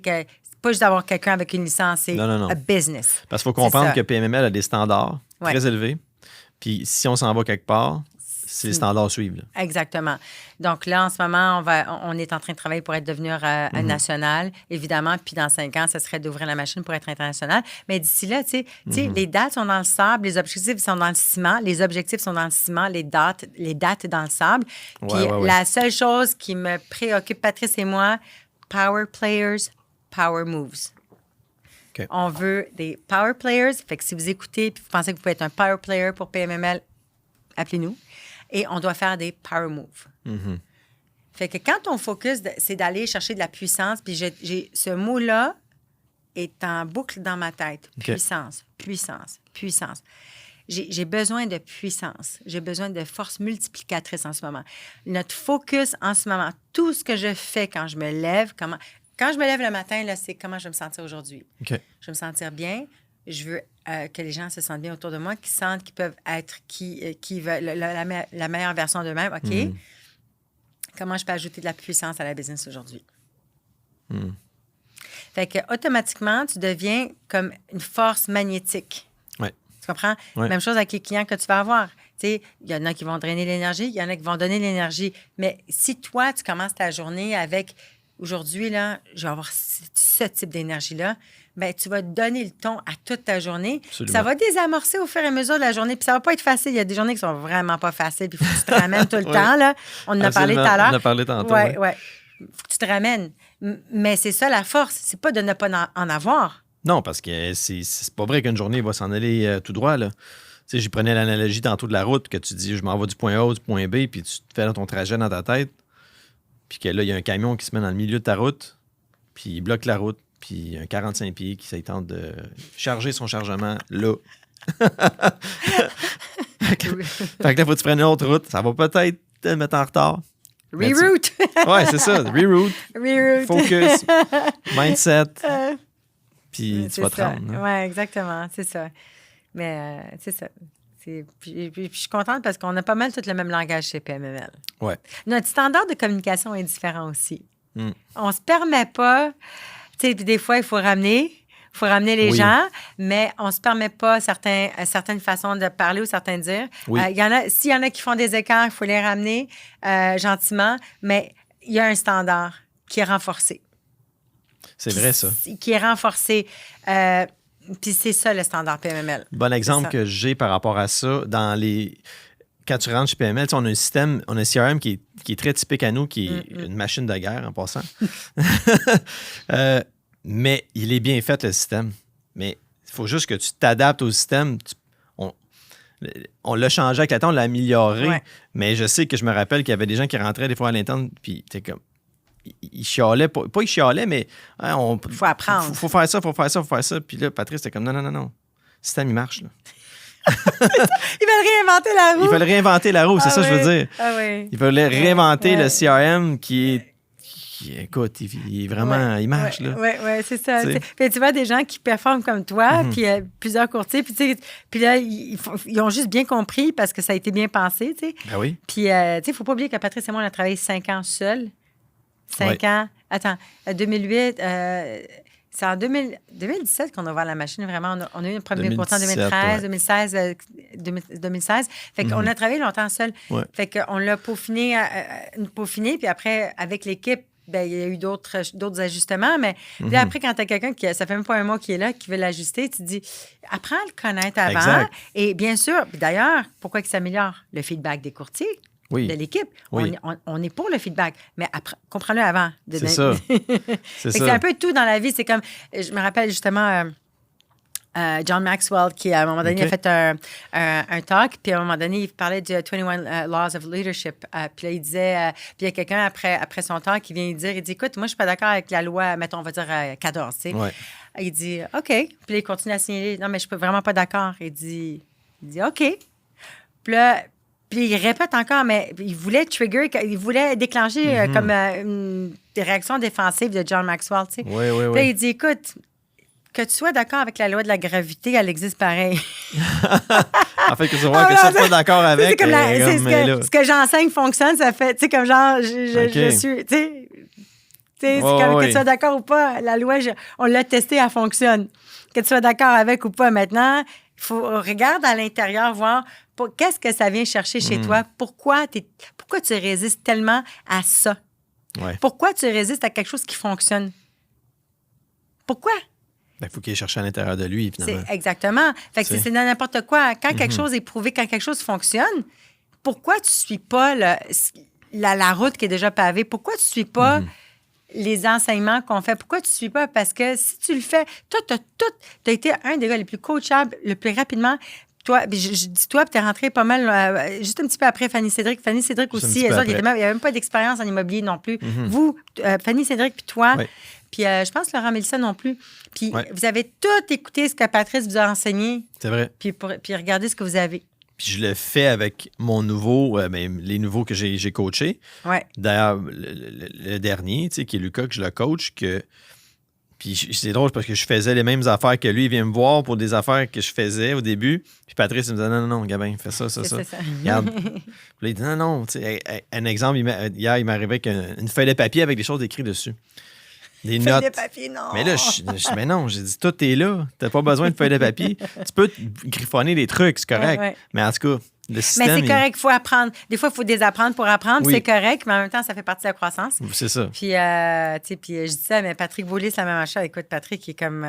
A: pas juste d'avoir quelqu'un avec une licence, c'est un business.
B: Parce qu'il faut comprendre que PMML a des standards très élevés. Puis si on s'en va quelque part, c'est les standards suivent. Là.
A: Exactement. Donc là, en ce moment, on est en train de travailler pour être devenir national, évidemment. Puis dans 5 ans, ce serait d'ouvrir la machine pour être international. Mais d'ici là, tu sais, les dates sont dans le sable, les objectifs sont dans le ciment, les dates dans le sable. Puis la seule chose qui me préoccupe, Patrice et moi, power players, power moves.
B: Okay.
A: On veut des power players. Fait que si vous écoutez et vous pensez que vous pouvez être un power player pour PMML, appelez-nous. Et on doit faire des power moves. Fait que quand on focus, c'est d'aller chercher de la puissance. Puis ce mot-là est en boucle dans ma tête. Puissance, puissance, puissance. J'ai besoin de puissance. J'ai besoin de force multiplicatrice en ce moment. Notre focus en ce moment, tout ce que je fais quand je me lève, quand je me lève le matin, là, c'est comment je vais me sentir aujourd'hui. Je vais me sentir bien. Je veux que les gens se sentent bien autour de moi, qu'ils sentent qu'ils peuvent être qui veulent la meilleure version d'eux-mêmes. OK? Comment je peux ajouter de la puissance à la business aujourd'hui? Fait que automatiquement, tu deviens comme une force magnétique. Tu comprends? Même chose avec les clients que tu vas avoir. Tu sais, il y en a qui vont drainer l'énergie, il y en a qui vont donner l'énergie. Mais si toi, tu commences ta journée avec aujourd'hui, là, je vais avoir ce type d'énergie-là, bien, tu vas donner le ton à toute ta journée. Ça va désamorcer au fur et à mesure de la journée. Puis ça va pas être facile. Il y a des journées qui sont vraiment pas faciles. Puis il faut que tu te ramènes tout le temps. Là. On en a parlé tout à l'heure.
B: On en a parlé tantôt.
A: Oui. Il faut que tu te ramènes. Mais c'est ça la force. C'est pas de ne pas en avoir.
B: Non, parce que c'est pas vrai qu'une journée va s'en aller tout droit. Là. Tu sais, j'y prenais l'analogie tantôt de la route, que tu dis, je m'en vais du point A au point B, puis tu te fais ton trajet dans ta tête. Puis que là, il y a un camion qui se met dans le milieu de ta route, puis il bloque la route, puis un 45 pieds qui tente de charger son chargement là. Fait que là, il faut que tu prennes une autre route. Ça va peut-être te mettre en retard.
A: Reroute.
B: Ouais, c'est ça. Reroute. Focus. Mindset. Puis tu vas te rendre.
A: Oui, exactement. C'est ça. Mais c'est ça. Puis je suis contente parce qu'on a pas mal tout le même langage chez PMML.
B: Ouais.
A: Notre standard de communication est différent aussi. On se permet pas... Tu sais, des fois, il faut ramener les gens, mais on se permet pas certaines façons de parler ou certains dire. S'il y en a qui font des écarts, il faut les ramener gentiment, mais il y a un standard qui est renforcé.
B: C'est vrai, ça.
A: Qui est renforcé. Puis c'est ça, le standard PMML.
B: Bon exemple que j'ai par rapport à ça, quand tu rentres chez PMML, on a un système, on a un CRM qui est très typique à nous, qui est une machine de guerre en passant. Mais il est bien fait, le système. Mais il faut juste que tu t'adaptes au système. On l'a changé avec le temps, on l'a amélioré. Mais je sais que je me rappelle qu'il y avait des gens qui rentraient des fois à l'interne, puis t'es comme... Il chialait, pas il chialait, mais il
A: faut apprendre.
B: Faut faire ça, faut faire faire ça. Puis là, Patrice était comme non. Le système, il marche. Là.
A: Ils veulent réinventer la roue.
B: Ils veulent réinventer la roue, c'est ça que je veux dire. Ils veulent réinventer le CRM qui écoute, il est vraiment, il marche.
A: Oui, c'est ça. Puis tu vois des gens qui performent comme toi, puis plusieurs courtiers, puis là, ils ont juste bien compris parce que ça a été bien pensé, tu sais.
B: Ben oui.
A: Puis, tu sais, il ne faut pas oublier que Patrice et moi, on a travaillé 5 ans seuls. 5 ans. Attends, 2008, c'est en 2017 qu'on a ouvert la machine, vraiment. On a eu un premier courtier en 2013, 2016. Fait qu'on a travaillé longtemps seul. Fait qu'on l'a peaufiné, puis après, avec l'équipe, ben, il y a eu d'autres ajustements, mais puis après, quand tu as quelqu'un ça fait même pas un mois qui est là, qui veut l'ajuster, tu te dis, apprends à le connaître avant. Exact. Et bien sûr, puis d'ailleurs, pourquoi il s'améliore? Le feedback des courtiers. de l'équipe.
B: Oui.
A: On est pour le feedback, mais comprends-le avant.
B: C'est ça.
A: C'est un peu tout dans la vie. C'est comme, je me rappelle justement... John Maxwell, qui, à un moment donné, a fait un talk, puis à un moment donné, il parlait du 21 Laws of Leadership. Puis là, il disait, puis il y a quelqu'un après son talk qui vient lui dire, il dit, écoute, moi, je suis pas d'accord avec la loi, mettons, on va dire 14, tu sais.
B: Ouais.
A: Il dit, OK. Puis là, il continue à signaler, non, mais je suis vraiment pas d'accord. Il dit, OK. Puis là, puis il répète encore, mais il voulait déclencher comme une réaction défensive de John Maxwell, tu sais.
B: Oui.
A: Puis là, il dit, écoute, que tu sois d'accord avec la loi de la gravité, elle existe pareil.
B: En fait, que tu vois que tu n'es pas d'accord avec.
A: Ce que j'enseigne fonctionne, ça fait, tu sais, comme genre, je suis, tu sais, c'est comme que tu sois d'accord ou pas, la loi, on l'a testée, elle fonctionne. Que tu sois d'accord avec ou pas, maintenant, il faut regarder à l'intérieur, voir qu'est-ce que ça vient chercher chez toi, pourquoi tu résistes tellement à ça?
B: Ouais.
A: Pourquoi tu résistes à quelque chose qui fonctionne? Pourquoi?
B: Il faut qu'il aille chercher à l'intérieur de lui, finalement.
A: Exactement. Fait que c'est n'importe quoi. Quand quelque chose est prouvé, quand quelque chose fonctionne, pourquoi tu ne suis pas la route qui est déjà pavée? Pourquoi tu ne suis pas les enseignements qu'on fait? Pourquoi tu ne suis pas? Parce que si tu le fais, toi, tu as été un des gars les plus coachables, le plus rapidement. Toi, je dis toi, puis tu es rentré pas mal, juste un petit peu après Fanny Cédric. Fanny Cédric aussi, il n'y avait même pas d'expérience en immobilier non plus. Vous, Fanny Cédric, puis toi...
B: Oui.
A: Puis je pense Laurent Mélissa non plus. Puis vous avez tout écouté ce que Patrice vous a enseigné.
B: C'est vrai.
A: Puis regardez ce que vous avez.
B: Puis je le fais avec mon nouveau, les nouveaux que j'ai coachés.
A: Ouais.
B: D'ailleurs, le dernier, tu sais, qui est Lucas, que je le coach, puis c'est drôle parce que je faisais les mêmes affaires que lui. Il vient me voir pour des affaires que je faisais au début. Puis Patrice, il me disait non, Gabin, fais ça. Regarde. Puis là, il dit non. Tu sais, un exemple, hier, il m'arrivait avec une feuille de papier avec des choses écrites dessus. Des
A: feuille
B: notes.
A: de papier, non.
B: Mais là, mais non, j'ai dit, tout est là. T'as pas besoin de feuille de papier. Tu peux griffonner des trucs, c'est correct.
A: Ouais.
B: Mais en tout cas, le système...
A: Mais c'est correct, il faut apprendre. Des fois, il faut désapprendre pour apprendre,
B: Oui.
A: c'est correct, mais en même temps, ça fait partie de la croissance.
B: C'est ça.
A: Puis, tu sais, je dis ça, mais Patrick Beaulieu, c'est la même chose. Écoute, Patrick, il est comme...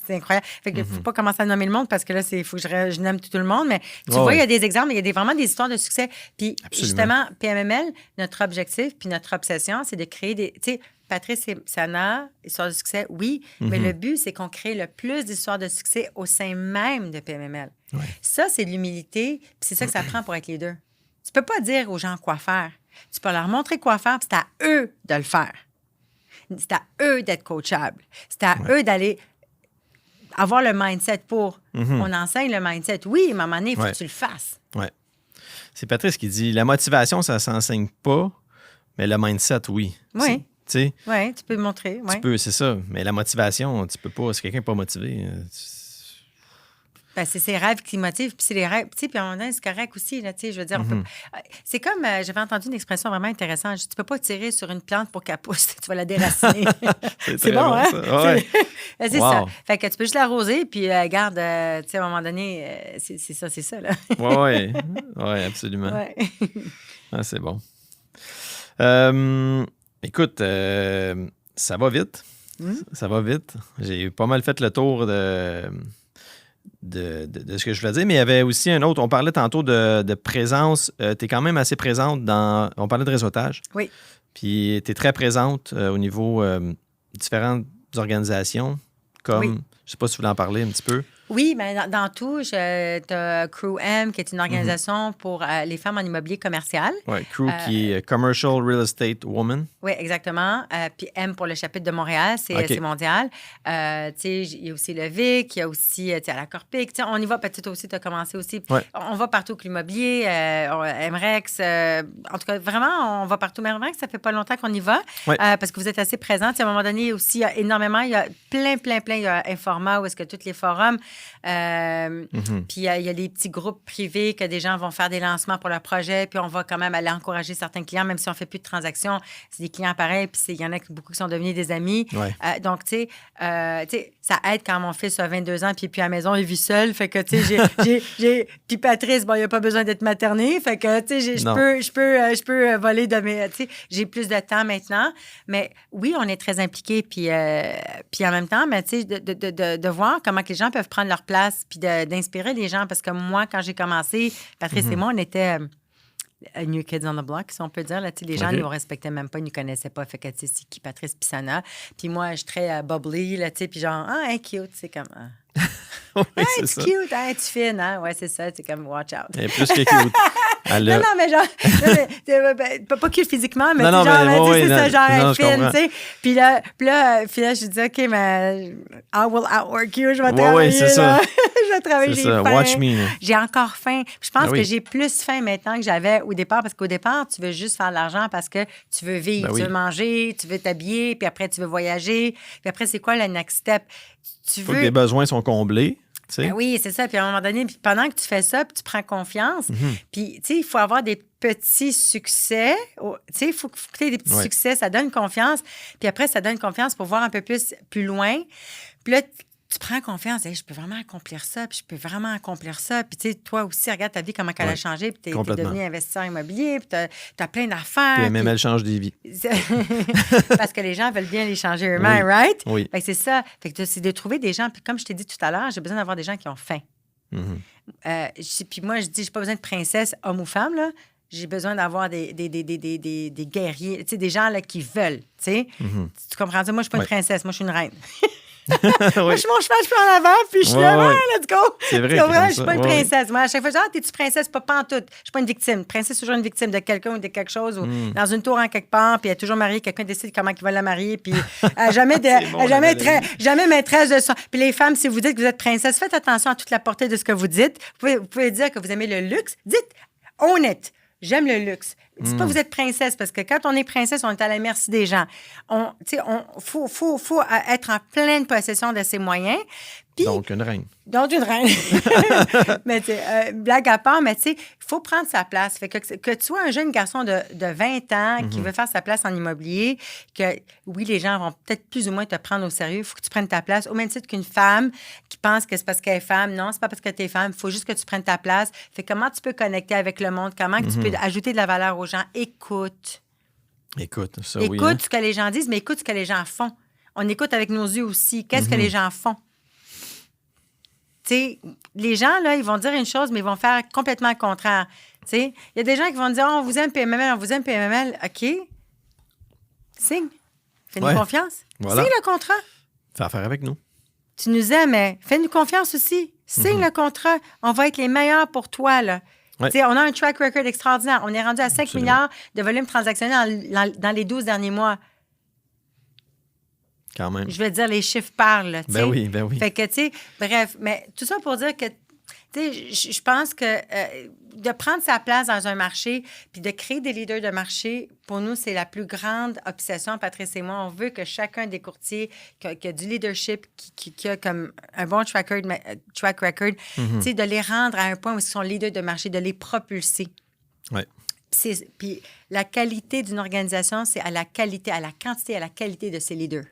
A: c'est incroyable. Fait qu'il ne faut pas commencer à nommer le monde parce que là, il faut que je nomme tout le monde. Mais tu vois, il y a des exemples, il y a vraiment des histoires de succès. Puis, justement, PMML, notre objectif puis notre obsession, c'est de créer des... Tu sais, Patrice et Sana, histoire de succès, oui, mais le but, c'est qu'on crée le plus d'histoires de succès au sein même de PMML.
B: Ouais.
A: Ça, c'est de l'humilité, puis c'est ça que ça prend pour être leader. Tu peux pas dire aux gens quoi faire. Tu peux leur montrer quoi faire, puis c'est à eux de le faire. C'est à eux d'être coachables. C'est à eux d'aller avoir le mindset pour. On enseigne le mindset. Oui, mais à un moment donné, il faut que tu le fasses.
B: Oui. C'est Patrice qui dit, la motivation, ça ne s'enseigne pas, mais le mindset, oui.
A: Oui.
B: Oui,
A: tu peux le montrer.
B: Tu peux, c'est ça. Mais la motivation, tu peux pas. Si quelqu'un n'est pas motivé.
A: Ben, c'est ses rêves qui motivent, puis c'est les rêves. Puis à un moment donné, c'est correct aussi. Là, je veux dire, c'est comme, j'avais entendu une expression vraiment intéressante. Tu peux pas tirer sur une plante pour qu'elle pousse, tu vas la déraciner.
B: c'est bon, hein? Ça. Ouais.
A: C'est ça. Fait que tu peux juste l'arroser, puis garde, tu sais, à un moment donné, c'est ça, là.
B: Oui, absolument.
A: Ouais.
B: Ah, c'est bon. Écoute, ça va vite. Ça va vite. J'ai pas mal fait le tour de ce que je voulais dire, mais il y avait aussi un autre. On parlait tantôt de présence. Tu es quand même assez présente dans... On parlait de réseautage.
A: Oui.
B: Puis tu es très présente au niveau différentes organisations, comme...
A: Oui.
B: Je sais pas si tu voulais en parler un petit peu.
A: Oui, mais dans tout, tu as Crew M, qui est une organisation pour les femmes en immobilier commercial.
B: Oui, Crew qui est Commercial Real Estate Woman.
A: Oui, exactement. Puis M pour le chapitre de Montréal, c'est mondial. Tu sais, il y a aussi le VIC, il y a aussi à la Corpic. Tu sais, on y va, peut-être aussi, tu as commencé aussi.
B: Ouais.
A: On va partout avec l'immobilier, MREX. En tout cas, vraiment, on va partout. Mais MREX, ça fait pas longtemps qu'on y va parce que vous êtes assez présents. À un moment donné, aussi, il y a énormément, il y a plein. Il y a Informa, où est-ce que tous les forums. Puis il y a des petits groupes privés que des gens vont faire des lancements pour leur projet, puis on va quand même aller encourager certains clients, même si on ne fait plus de transactions. C'est des clients pareils, puis il y en a beaucoup qui sont devenus des amis.
B: Ouais.
A: Donc, tu sais, ça aide quand mon fils a 22 ans, puis à la maison, il vit seul. Fait que, tu sais, puis Patrice, bon, il n'a pas besoin d'être materné. Fait que, tu sais, je peux voler de mes... Tu sais, j'ai plus de temps maintenant. Mais oui, on est très impliqués, puis en même temps, mais, tu sais, de voir comment que les gens peuvent prendre leur place puis d'inspirer les gens. Parce que moi, quand j'ai commencé, Patrice et moi, on était New Kids on the Block, si on peut dire. Là, les gens ne nous respectaient même pas, ils ne nous connaissaient pas. Fait que, c'est qui, Patrice Pissana. Puis moi, je suis très bubbly, là, puis genre, elle est cute, c'est comme...
B: Oui,
A: c'est ça. Cute, hein, tu fine, hein? Ouais, c'est ça, c'est comme watch out.
B: Elle est plus que cute.
A: Non, mais genre, pas cute physiquement, mais c'est ça, genre, elle est fine, tu sais. Puis là, je dis, OK, mais I will outwork you, je vais travailler,
B: c'est ça.
A: Je vais travailler, j'ai faim.
B: Watch me.
A: J'ai encore faim. Je pense que j'ai plus faim maintenant que j'avais au départ, parce qu'au départ, tu veux juste faire de l'argent parce que tu veux vivre, tu veux manger, tu veux t'habiller, puis après, tu veux voyager. Puis après, c'est quoi le next step?
B: Faut que tes besoins sont comblés.
A: Ben oui, c'est ça. Puis à un moment donné, pendant que tu fais ça, puis tu prends confiance, puis tu sais, il faut avoir des petits succès. Tu sais, il faut que tu aies des petits succès. Ça donne confiance. Puis après, ça donne confiance pour voir un peu plus loin. Puis là, tu prends confiance. Hey, je peux vraiment accomplir ça, puis je peux vraiment accomplir ça. Puis tu sais, toi aussi, regarde ta vie, comment elle a changé, puis tu es devenu investisseur immobilier, puis tu as plein d'affaires.
B: Puis MML change des vies.
A: Parce que les gens veulent bien les changer eux-mêmes, right?
B: Oui.
A: Fait que c'est ça. Fait que c'est de trouver des gens. Puis comme je t'ai dit tout à l'heure, j'ai besoin d'avoir des gens qui ont faim. Puis moi, je dis, j'ai pas besoin de princesse, homme ou femme, là. J'ai besoin d'avoir des guerriers, tu sais, des gens là, qui veulent, tu sais. Tu comprends ça? Moi, je suis pas une princesse, moi, je suis une reine. Moi, je suis mon cheval, je suis en avant, puis je suis là, let's go.
B: C'est vrai.
A: Je suis pas une princesse. Moi, à chaque fois, je dis, t'es-tu princesse? Pas pantoute. Je suis pas une victime. Princesse, c'est toujours une victime de quelqu'un ou de quelque chose, ou dans une tour en quelque part, puis elle est toujours mariée, quelqu'un décide comment il va la marier, puis jamais maîtresse de son. Puis les femmes, si vous dites que vous êtes princesse, faites attention à toute la portée de ce que vous dites. Vous pouvez dire que vous aimez le luxe. Dites, own it. J'aime le luxe. Dites pas que vous êtes princesse, parce que quand on est princesse, on est à la merci des gens. Faut être en pleine possession de ses moyens. Puis,
B: donc, une reine.
A: Mais blague à part, mais tu sais, il faut prendre sa place. Fait que tu sois un jeune garçon de 20 ans qui veut faire sa place en immobilier, que oui, les gens vont peut-être plus ou moins te prendre au sérieux. Il faut que tu prennes ta place. Au même titre qu'une femme qui pense que c'est parce qu'elle est femme. Non, c'est pas parce que tu es femme. Il faut juste que tu prennes ta place. Fait comment tu peux connecter avec le monde? Comment tu peux ajouter de la valeur aux gens? Écoute.
B: Écoute
A: ce que les gens disent, mais écoute ce que les gens font. On écoute avec nos yeux aussi. Qu'est-ce que les gens font? T'sais, les gens, là, ils vont dire une chose, mais ils vont faire complètement le contraire. Il y a des gens qui vont dire on vous aime PMML, on vous aime PMML. OK. Signe. Fais-nous confiance. Voilà. Signe le contrat.
B: Fais affaire avec nous.
A: Tu nous aimes, mais fais-nous confiance aussi. Signe le contrat. On va être les meilleurs pour toi, là. Ouais. On a un track record extraordinaire. On est rendu à 5 milliards de volume transactionnel dans les 12 derniers mois.
B: Quand même.
A: Je vais dire, les chiffres parlent.
B: Ben oui.
A: Fait que, tu sais, bref, mais tout ça pour dire que, tu sais, je pense que de prendre sa place dans un marché puis de créer des leaders de marché, pour nous, c'est la plus grande obsession, Patrice et moi. On veut que chacun des courtiers qui a du leadership, qui a comme un bon track record, tu sais, de les rendre à un point où ils sont leaders de marché, de les propulser.
B: Oui.
A: Puis la qualité d'une organisation, c'est à la quantité, à la qualité de ses leaders.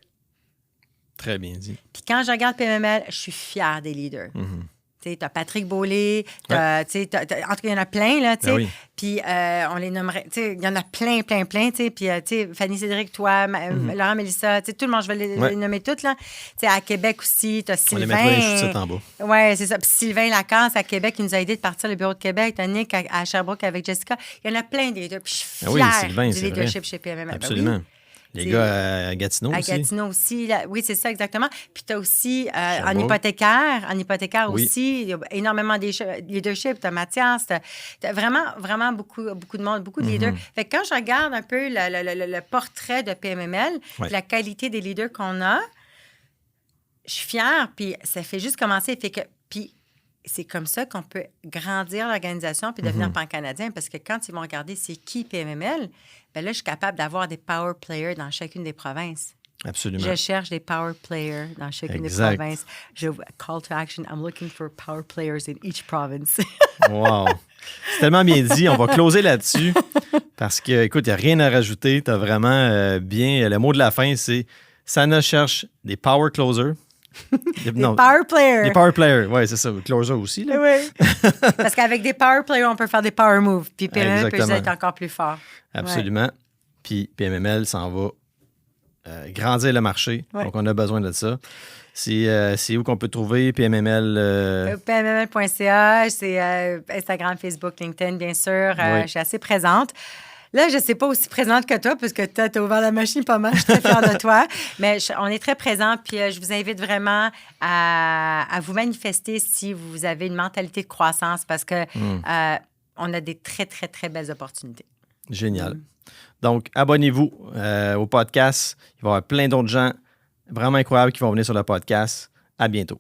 B: Très bien dit.
A: Puis quand je regarde PMML, je suis fière des leaders. Tu sais, t'as Patrick Beaulieu, en tout cas, il y en a plein, là, tu sais. Puis on les nommerait, tu sais, il y en a plein, tu sais. Puis, tu sais, Fanny Cédric, toi, Laurent Mélissa, tu sais, tout le monde, je vais les nommer toutes, là. Tu sais, à Québec aussi, t'as Sylvain.
B: On les mettra les en bas.
A: Oui, c'est ça. Puis Sylvain Lacasse, à Québec, il nous a aidé de partir le bureau de Québec. T'as Nick à Sherbrooke avec Jessica. Il y en a plein des leaders. Puis je suis fière du leadership chez PMML.
B: Absolument.
A: Ben oui.
B: Les gars à Gatineau aussi.
A: À Gatineau aussi. Là, oui, c'est ça, exactement. Puis tu as aussi en hypothécaire aussi, il y a énormément de leadership. Tu as Mathias, tu as vraiment beaucoup de monde, beaucoup de leaders. Fait que quand je regarde un peu le portrait de PMML, la qualité des leaders qu'on a, je suis fière, puis ça fait juste commencer. Fait que, puis c'est comme ça qu'on peut grandir l'organisation puis devenir pan-canadien, parce que quand ils vont regarder c'est qui PMML, bien là, je suis capable d'avoir des power players dans chacune des provinces.
B: Absolument.
A: Je cherche des power players dans chacune des provinces. Call to action, I'm looking for power players in each province.
B: Wow! C'est tellement bien dit. On va closer là-dessus parce que, écoute, il n'y a rien à rajouter. Tu as vraiment bien... Le mot de la fin, c'est Sana cherche des power closers.
A: Des power players.
B: Des power players, oui, c'est ça. Closer aussi, là.
A: Oui. Parce qu'avec des power players, on peut faire des power moves. Puis PMML peut être encore plus fort.
B: Absolument. Ouais. Puis PMML s'en va grandir le marché. Ouais. Donc, on a besoin de ça. C'est où qu'on peut trouver PMML?
A: PMML.ca, c'est Instagram, Facebook, LinkedIn, bien sûr.
B: Oui.
A: Je suis assez présente. Là, je ne suis pas aussi présente que toi, parce que tu as ouvert la machine pas mal. Je suis très fière de toi. Mais on est très présents. Puis je vous invite vraiment à vous manifester si vous avez une mentalité de croissance, parce que on a des très, très, très belles opportunités.
B: Génial. Donc, abonnez-vous au podcast. Il va y avoir plein d'autres gens vraiment incroyables qui vont venir sur le podcast. À bientôt.